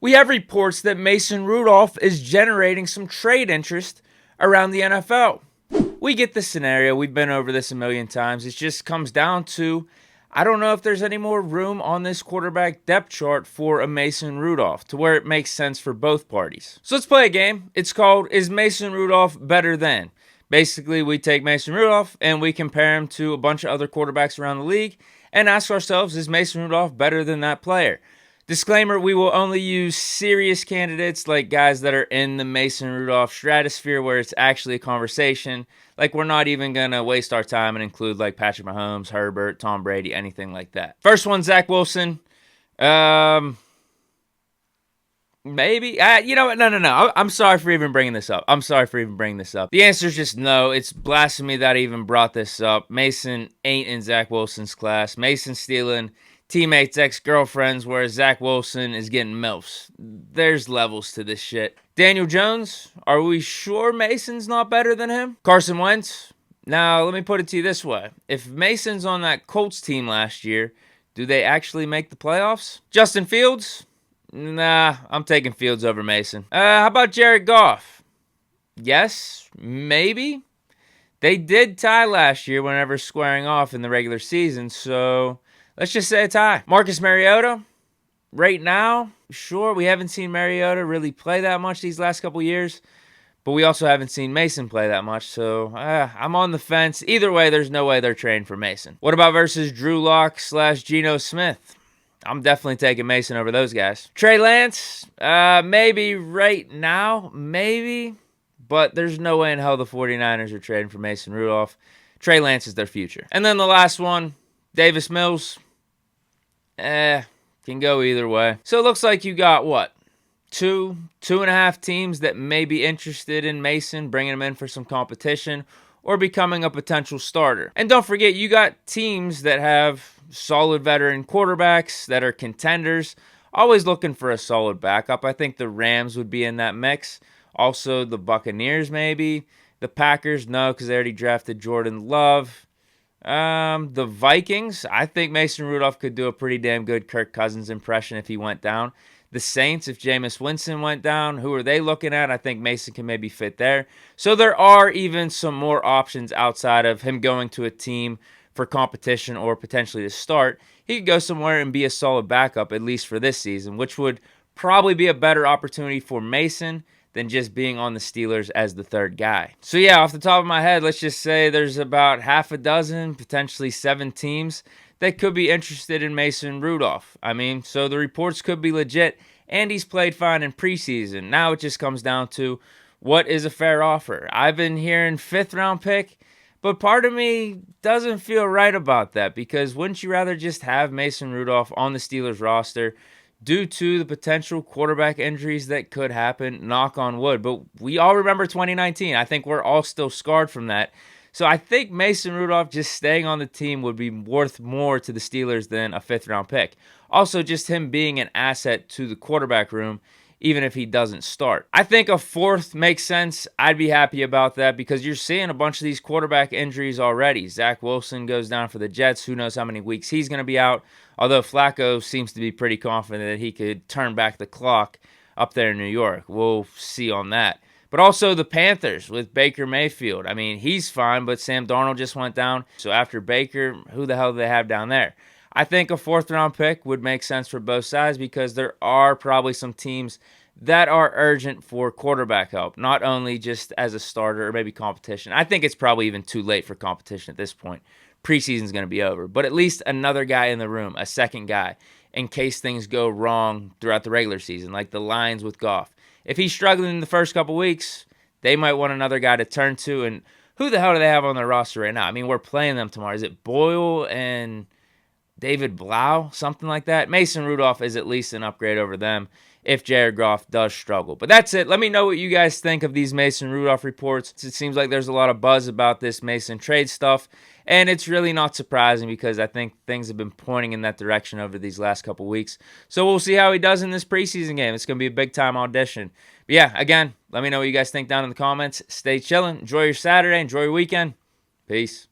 We have reports that Mason Rudolph is generating some trade interest around the NFL. We get the scenario. We've been over this a million times. It just comes down to, I don't know if there's any more room on this quarterback depth chart for a Mason Rudolph to where it makes sense for both parties. So let's play a game. It's called, Is Mason Rudolph Better Than? Basically, we take Mason Rudolph and we compare him to a bunch of other quarterbacks around the league and ask ourselves, is Mason Rudolph better than that player? Disclaimer, we will only use serious candidates, like guys that are in the Mason Rudolph stratosphere where it's actually a conversation. Like, we're not even going to waste our time and include like Patrick Mahomes, Herbert, Tom Brady, anything like that. First one, Zach Wilson. Maybe. You know what? No. I'm sorry for even bringing this up. The answer is just no. It's blasphemy that I even brought this up. Mason ain't in Zach Wilson's class. Mason's stealing teammates' ex-girlfriends, whereas Zach Wilson is getting MILFs. There's levels to this shit. Daniel Jones, are we sure Mason's not better than him? Carson Wentz? Now, let me put it to you this way. If Mason's on that Colts team last year, do they actually make the playoffs? Justin Fields? Nah, I'm taking Fields over Mason. How about Jared Goff? Yes, maybe. They did tie last year whenever squaring off in the regular season, so let's just say a tie. Marcus Mariota, right now, sure, we haven't seen Mariota really play that much these last couple years, but we also haven't seen Mason play that much, so I'm on the fence. Either way, there's no way they're trading for Mason. What about versus Drew Lock / Geno Smith? I'm definitely taking Mason over those guys. Trey Lance, maybe right now, maybe, but there's no way in hell the 49ers are trading for Mason Rudolph. Trey Lance is their future. And then the last one, Davis Mills. Can go either way. So it looks like you got what? Two and a half teams that may be interested in Mason, bringing him in for some competition or becoming a potential starter. And don't forget, you got teams that have solid veteran quarterbacks that are contenders, always looking for a solid backup. I think the Rams would be in that mix. Also, the Buccaneers maybe. The Packers, no, because they already drafted Jordan Love. The Vikings, I think Mason Rudolph could do a pretty damn good Kirk Cousins impression if he went down. The Saints, if Jameis Winston went down, who are they looking at? I think Mason can maybe fit there. So there are even some more options outside of him going to a team for competition or potentially to start. He could go somewhere and be a solid backup, at least for this season, which would probably be a better opportunity for Mason than just being on the Steelers as the third guy. So yeah, off the top of my head, let's just say there's about half a dozen, potentially 7 teams that could be interested in Mason Rudolph. I mean, so the reports could be legit, and he's played fine in preseason. Now it just comes down to what is a fair offer. I've been hearing 5th round pick, but part of me doesn't feel right about that, because wouldn't you rather just have Mason Rudolph on the Steelers roster due to the potential quarterback injuries that could happen, knock on wood? But we all remember 2019. I think we're all still scarred from that. So I think Mason Rudolph just staying on the team would be worth more to the Steelers than a 5th round pick. Also, just him being an asset to the quarterback room, even if he doesn't start. I think a 4th makes sense. I'd be happy about that because you're seeing a bunch of these quarterback injuries already. Zach Wilson goes down for the Jets. Who knows how many weeks he's going to be out. Although Flacco seems to be pretty confident that he could turn back the clock up there in New York. We'll see on that. But also the Panthers with Baker Mayfield. I mean, he's fine, but Sam Darnold just went down. So after Baker, who the hell do they have down there? I think a 4th round pick would make sense for both sides because there are probably some teams that are urgent for quarterback help, not only just as a starter or maybe competition. I think it's probably even too late for competition at this point. Preseason's going to be over, but at least another guy in the room, a second guy, in case things go wrong throughout the regular season, like the Lions with Goff. If he's struggling in the first couple weeks, they might want another guy to turn to. And who the hell do they have on their roster right now? I mean, we're playing them tomorrow. Is it Boyle and David Blau? Something like that? Mason Rudolph is at least an upgrade over them if Jared Goff does struggle. But that's it. Let me know what you guys think of these Mason Rudolph reports. It seems like there's a lot of buzz about this Mason trade stuff, and it's really not surprising because I think things have been pointing in that direction over these last couple weeks. So we'll see how he does in this preseason game. It's going to be a big-time audition. But yeah, again, let me know what you guys think down in the comments. Stay chilling. Enjoy your Saturday. Enjoy your weekend. Peace.